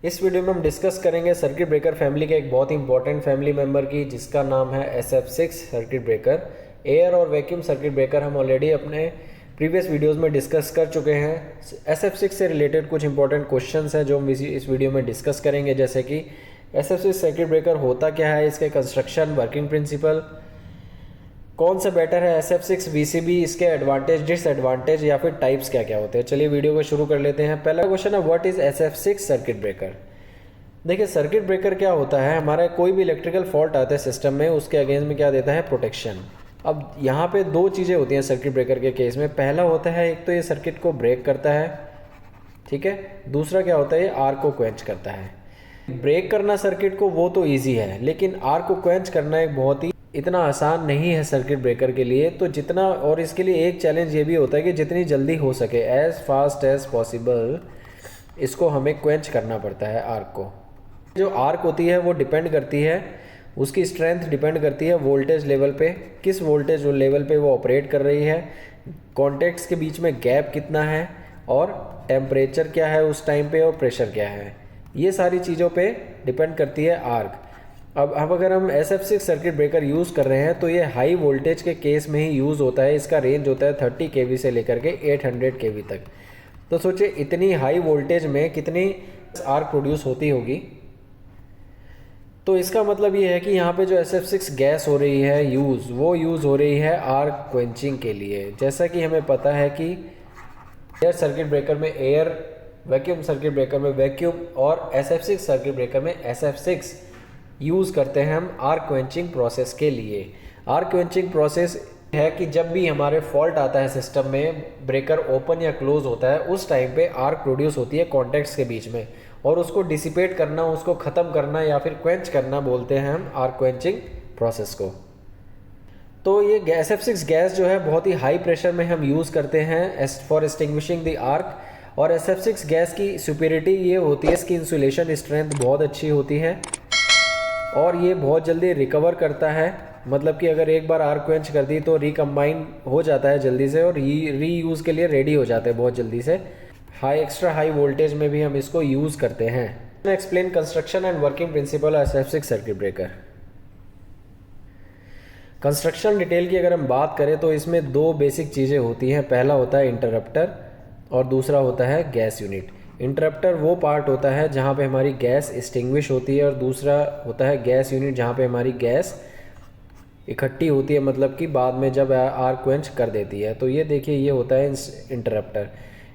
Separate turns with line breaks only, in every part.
इस वीडियो में हम डिस्कस करेंगे सर्किट ब्रेकर फैमिली के एक बहुत ही इंपॉर्टेंट फैमिली मेंबर की, जिसका नाम है SF6 सर्किट ब्रेकर। एयर और वैक्यूम सर्किट ब्रेकर हम ऑलरेडी अपने प्रीवियस वीडियोस में डिस्कस कर चुके हैं। SF6 से रिलेटेड कुछ इंपॉर्टेंट क्वेश्चंस हैं जो हम इस वीडियो में डिस्कस करेंगे, जैसे कि SF6 सर्किट ब्रेकर होता क्या है, इसके कंस्ट्रक्शन, वर्किंग प्रिंसिपल, कौन सा बेटर है SF6 VCB, इसके एडवांटेज, डिसएडवांटेज या फिर टाइप्स क्या क्या होते हैं। चलिए वीडियो को शुरू कर लेते हैं। पहला क्वेश्चन है what is SF6 circuit breaker. देखिए सर्किट ब्रेकर क्या होता है, हमारा कोई भी इलेक्ट्रिकल फॉल्ट आता है सिस्टम में, उसके अगेंस्ट में क्या देता है, प्रोटेक्शन। अब यहाँ पे दो चीज़ें होती हैं सर्किट ब्रेकर के केस में। पहला होता है एक तो ये सर्किट को ब्रेक करता है, ठीक है। दूसरा क्या होता है, ये आर्क को क्वेंच करता है। ब्रेक करना सर्किट को वो तो ईजी है, लेकिन आर्क को क्वेंच करना एक बहुत ही इतना आसान नहीं है सर्किट ब्रेकर के लिए। तो जितना, और इसके लिए एक चैलेंज ये भी होता है कि जितनी जल्दी हो सके, एज फास्ट एज पॉसिबल, इसको हमें क्वेंच करना पड़ता है आर्क को। जो आर्क होती है वो डिपेंड करती है, उसकी स्ट्रेंथ डिपेंड करती है वोल्टेज लेवल पे, किस वोल्टेज लेवल पे वो ऑपरेट कर रही है, कॉन्टैक्ट्स के बीच में गैप कितना है, और टेम्परेचर क्या है उस टाइम पे, और प्रेशर क्या है। ये सारी चीज़ों पे डिपेंड करती है आर्क। अब अगर हम SF6 सर्किट ब्रेकर यूज़ कर रहे हैं तो ये हाई वोल्टेज के केस में ही यूज़ होता है। इसका रेंज होता है 30 kV से लेकर के 800 kV तक। तो सोचिए इतनी हाई वोल्टेज में कितनी आर्क प्रोड्यूस होती होगी। तो इसका मतलब ये है कि यहाँ पे जो SF6 गैस हो रही है वो यूज़ हो रही है आर्क क्वेंचिंग के लिए। जैसा कि हमें पता है कि एयर सर्किट ब्रेकर में एयर, वैक्यूम सर्किट ब्रेकर में वैक्यूम, और SF6 सर्किट ब्रेकर में SF6 यूज़ करते हैं हम आर्क क्वेंचिंग प्रोसेस के लिए। आर्क क्वेंचिंग प्रोसेस है कि जब भी हमारे फॉल्ट आता है सिस्टम में, ब्रेकर ओपन या क्लोज होता है, उस टाइम पे आर्क प्रोड्यूस होती है कॉन्टैक्ट्स के बीच में, और उसको डिसिपेट करना, उसको ख़त्म करना या फिर क्वेंच करना बोलते हैं हम आर्क क्वेंचिंग प्रोसेस को। तो ये SF6 गैस जो है बहुत ही हाई प्रेशर में हम यूज़ करते हैं फॉर एक्सटिंग्विशिंग द आर्क। और SF6 गैस की सुपीरियरिटी ये होती है, इसकी इंसुलेशन स्ट्रेंथ बहुत अच्छी होती है, और ये बहुत जल्दी रिकवर करता है। मतलब कि अगर एक बार आर्क क्वेंच कर दी तो रिकम्बाइन हो जाता है जल्दी से, और रीयूज़ के लिए रेडी हो जाते हैं बहुत जल्दी से। एक्स्ट्रा हाई वोल्टेज में भी हम इसको यूज़ करते हैं। Explain construction and working principle SF6 circuit breaker. Construction detail की अगर हम बात करें तो इसमें दो बेसिक चीज़ें होती हैं। पहला होता है इंटरप्टर और दूसरा होता है गैस यूनिट। इंटरप्टर वो पार्ट होता है जहाँ पे हमारी गैस एक्सटिंग्विश होती है, और दूसरा होता है गैस यूनिट, जहाँ पे हमारी गैस इकट्ठी होती है, मतलब कि बाद में जब आर्क क्वेंच कर देती है। तो ये देखिए, ये होता है इंटरप्टर।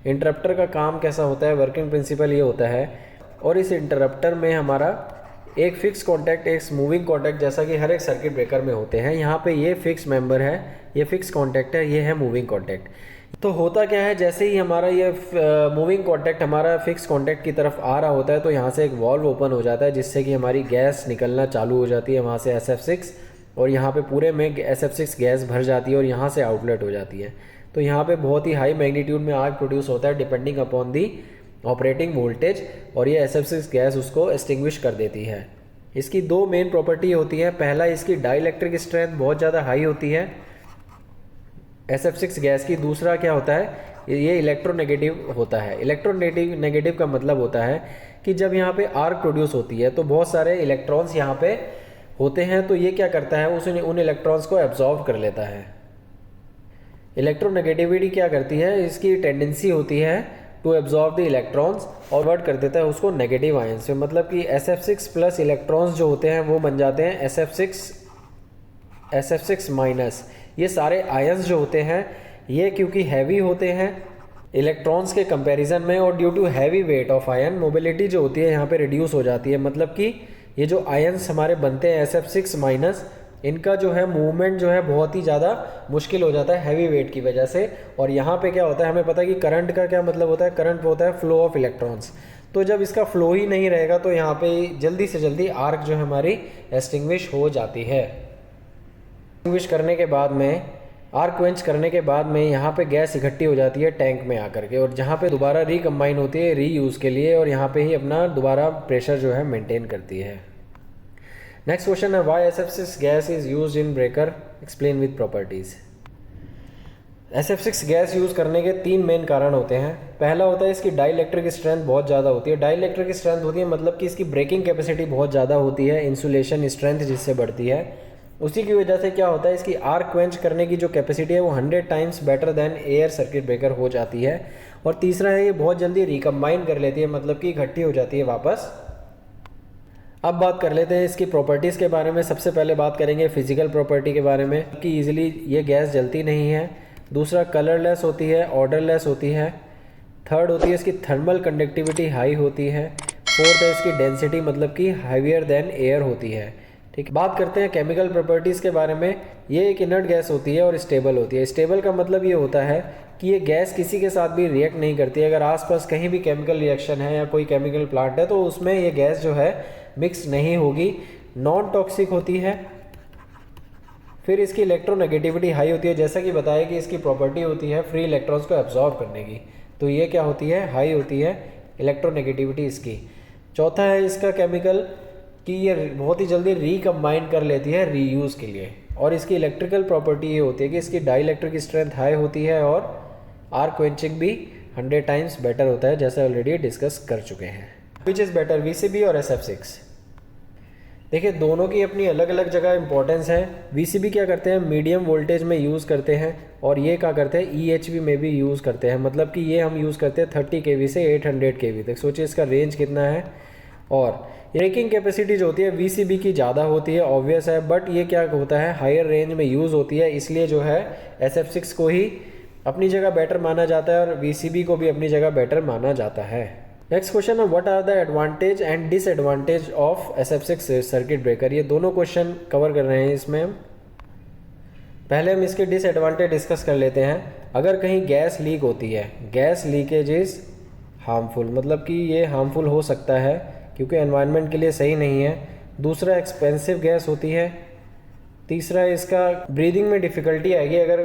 इंटरप्टर का काम कैसा होता है, वर्किंग प्रिंसिपल ये होता है। और इस इंटरप्टर में हमारा एक फिक्स कॉन्टैक्ट, एक मूविंग कॉन्टैक्ट, जैसा कि हर एक सर्किट ब्रेकर में होते हैं। यहाँ पे ये फिक्स मेंबर है, ये फिक्स कॉन्टैक्ट है, ये है मूविंग कॉन्टैक्ट। तो होता क्या है, जैसे ही हमारा ये मूविंग कॉन्टैक्ट हमारा फिक्स कॉन्टैक्ट की तरफ आ रहा होता है, तो यहाँ से एक वॉल्व ओपन हो जाता है, जिससे कि हमारी गैस निकलना चालू हो जाती है वहाँ से SF6, और यहाँ पे पूरे में SF6 गैस भर जाती है और यहाँ से आउटलेट हो जाती है। तो यहाँ पे बहुत ही हाई मैग्नीट्यूड में आर्क प्रोड्यूस होता है depending upon the operating voltage, और ये SF6 गैस उसको एक्सटिंग्विश कर देती है। इसकी दो मेन प्रॉपर्टी होती है। पहला, इसकी डाइलेक्ट्रिक स्ट्रेंथ बहुत ज़्यादा हाई होती है SF6 गैस की। दूसरा क्या होता है, ये इलेक्ट्रोनेगेटिव होता है। इलेक्ट्रोनेगेटिव का मतलब होता है कि जब यहाँ पे आर्क प्रोड्यूस होती है तो बहुत सारे इलेक्ट्रॉन्स यहाँ पे होते हैं, तो ये क्या करता है, उन इलेक्ट्रॉन्स को एब्जॉर्ब कर लेता है। इलेक्ट्रोनेगेटिविटी क्या करती है, इसकी टेंडेंसी होती है टू एब्जॉर्ब द इलेक्ट्रॉन्स, और कन्वर्ट कर देता है उसको नेगेटिव आयन से। मतलब कि SF6 प्लस इलेक्ट्रॉन्स जो होते हैं वो बन जाते हैं SF6 माइनस। ये सारे आयंस जो होते हैं, ये क्योंकि हैवी होते हैं इलेक्ट्रॉन्स के कंपैरिजन में, और due to heavy weight of ion, mobility जो होती है यहाँ पे रिड्यूस हो जाती है। मतलब कि ये जो आयंस हमारे बनते हैं SF6 माइनस, इनका जो है मूवमेंट जो है बहुत ही ज़्यादा मुश्किल हो जाता है हैवी वेट की वजह से। और यहाँ पे क्या होता है, हमें पता है कि करंट का क्या मतलब होता है, करंट होता है फ्लो ऑफ इलेक्ट्रॉन्स। तो जब इसका फ्लो ही नहीं रहेगा तो यहाँ पे जल्दी से जल्दी आर्क जो है हमारी एक्सटिंग्विश हो जाती है। एक्सटिंग्विश करने के बाद में, आर्क क्वेंच करने के बाद में, यहाँ पे गैस इकट्ठी हो जाती है टैंक में आकर के, और जहाँ पे दोबारा रिकम्बाइन होती है रीयूज़ के लिए, और यहाँ पे ही अपना दोबारा प्रेशर जो है मेंटेन करती है। नेक्स्ट क्वेश्चन है why SF6 gas is used in breaker, explain with properties. SF6 gas use करने के 3 मेन कारण होते हैं। पहला होता है इसकी डाइलेक्ट्रिक स्ट्रेंथ बहुत ज़्यादा होती है। डाइलेक्ट्रिक स्ट्रेंथ होती है मतलब कि इसकी ब्रेकिंग कैपेसिटी बहुत ज़्यादा होती है, इंसुलेशन स्ट्रेंथ जिससे बढ़ती है। उसी की वजह से क्या होता है, इसकी आर्क क्वेंच करने की जो कैपेसिटी है वो 100 times better than air circuit breaker हो जाती है। और तीसरा है ये बहुत जल्दी रिकम्बाइन कर लेती है, मतलब कि इकट्ठी हो जाती है वापस। अब बात कर लेते हैं इसकी प्रॉपर्टीज़ के बारे में। सबसे पहले बात करेंगे फिजिकल प्रॉपर्टी के बारे में कि ईजिली ये गैस जलती नहीं है। दूसरा, कलरलेस होती है, ऑर्डरलेस होती है। थर्ड होती है इसकी थर्मल कंडक्टिविटी हाई होती है। फोर्थ है इसकी डेंसिटी मतलब कि हाईवियर देन एयर होती है। ठीक, बात करते हैं केमिकल प्रॉपर्टीज़ के बारे में। ये एक इनर्ट गैस होती है और स्टेबल होती है। स्टेबल का मतलब ये होता है कि ये गैस किसी के साथ भी रिएक्ट नहीं करती है। अगर आसपास कहीं भी केमिकल रिएक्शन है या कोई केमिकल प्लांट है तो उसमें ये गैस जो है मिक्स नहीं होगी। नॉन टॉक्सिक होती है। फिर इसकी इलेक्ट्रोनेगेटिविटी हाई होती है, जैसा कि बताया कि इसकी प्रॉपर्टी होती है फ्री इलेक्ट्रॉन्स को एब्जॉर्ब करने की, तो ये क्या होती है, हाई होती है इलेक्ट्रोनेगेटिविटी इसकी। चौथा है इसका केमिकल कि ये बहुत ही जल्दी रिकम्बाइन कर लेती है रीयूज़ के लिए। और इसकी इलेक्ट्रिकल प्रॉपर्टी ये होती है कि इसकी डाइलेक्ट्रिक स्ट्रेंथ हाई होती है और आर्क क्वेंचिंग भी 100 टाइम्स बेटर होता है, जैसे ऑलरेडी डिस्कस कर चुके हैं। विच इज़ बेटर, VCB और SF6? देखिए, दोनों की अपनी अलग अलग जगह इंपॉर्टेंस है। VCB क्या करते हैं, मीडियम वोल्टेज में यूज़ करते हैं, और ये क्या करते हैं, EHV में भी यूज़ करते हैं। मतलब कि ये हम यूज़ करते हैं 30 kV से 800 kV तक। सोचिए इसका रेंज कितना है। और ब्रेकिंग कैपेसिटी जो होती है VCB की ज़्यादा होती है, ऑब्वियस है, बट ये क्या होता है, हायर रेंज में यूज़ होती है, इसलिए जो है SF6 को ही अपनी जगह बेटर माना जाता है और VCB को भी अपनी जगह बेटर माना जाता है। नेक्स्ट क्वेश्चन है, what are the advantage and disadvantage of SF6 circuit breaker. ये दोनों क्वेश्चन कवर कर रहे हैं इसमें हम। पहले हम इसके डिसएडवांटेज डिस्कस कर लेते हैं। अगर कहीं गैस लीक होती है, गैस लीकेज इज़ हार्मफुल, मतलब कि ये हार्मफुल हो सकता है क्योंकि एनवायरनमेंट के लिए सही नहीं है। दूसरा, एक्सपेंसिव गैस होती है। तीसरा, इसका ब्रीदिंग में डिफ़िकल्टी आएगी अगर,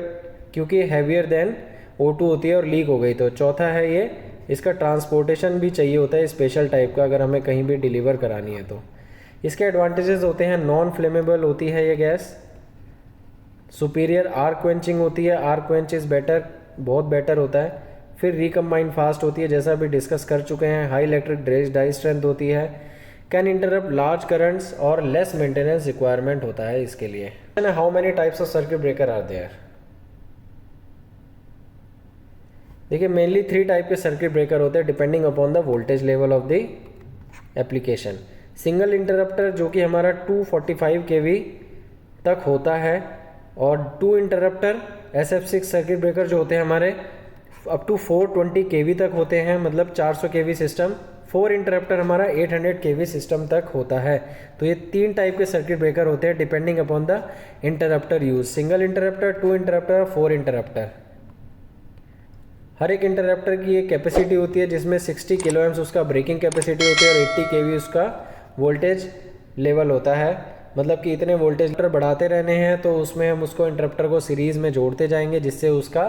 क्योंकि हैवियर देन O2 होती है और लीक हो गई तो। चौथा है ये, इसका ट्रांसपोर्टेशन भी चाहिए होता है स्पेशल टाइप का, अगर हमें कहीं भी डिलीवर करानी है तो। इसके एडवांटेजेस होते हैं, नॉन फ्लेमेबल होती है ये गैस, सुपीरियर आर्क क्वेंचिंग होती है, आर्क क्वेंच इज़ बेटर, बहुत बेटर होता है। फिर रिकम्बाइन फास्ट होती है, जैसा अभी डिस्कस कर चुके हैं। हाई इलेक्ट्रिक डाई स्ट्रेंथ होती है। कैन इंटरप्ट लार्ज करंट्स और लेस मेंटेनेंस रिक्वायरमेंट होता है इसके लिए। How many types of circuit breaker are there? देखिए, मेनली 3 टाइप के सर्किट ब्रेकर होते हैं depending upon the voltage level of the application. Single interrupter जो कि हमारा 245 kV तक होता है, और 2 इंटरप्टर SF6 सर्किट ब्रेकर जो होते हैं हमारे अप टू 420 kV तक होते हैं, मतलब 400 kV सिस्टम। 4 इंटरप्टर हमारा 800 kV सिस्टम तक होता है। तो ये 3 टाइप के सर्किट ब्रेकर होते हैं depending upon the interrupter use. Single interrupter, 2 interrupter, 4 interrupter. हर एक इंटरप्टर की एक कैपेसिटी होती है जिसमें 60 किलो एम्स उसका ब्रेकिंग कैपेसिटी होती है और 80 kV उसका वोल्टेज लेवल होता है। मतलब कि इतने वोल्टेज बढ़ाते रहने हैं तो उसमें हम उसको इंटरप्टर को सीरीज़ में जोड़ते जाएंगे, जिससे उसका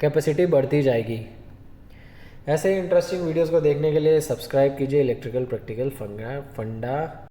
कैपेसिटी बढ़ती जाएगी। ऐसे ही इंटरेस्टिंग वीडियोस को देखने के लिए सब्सक्राइब कीजिए इलेक्ट्रिकल प्रैक्टिकल फंडा।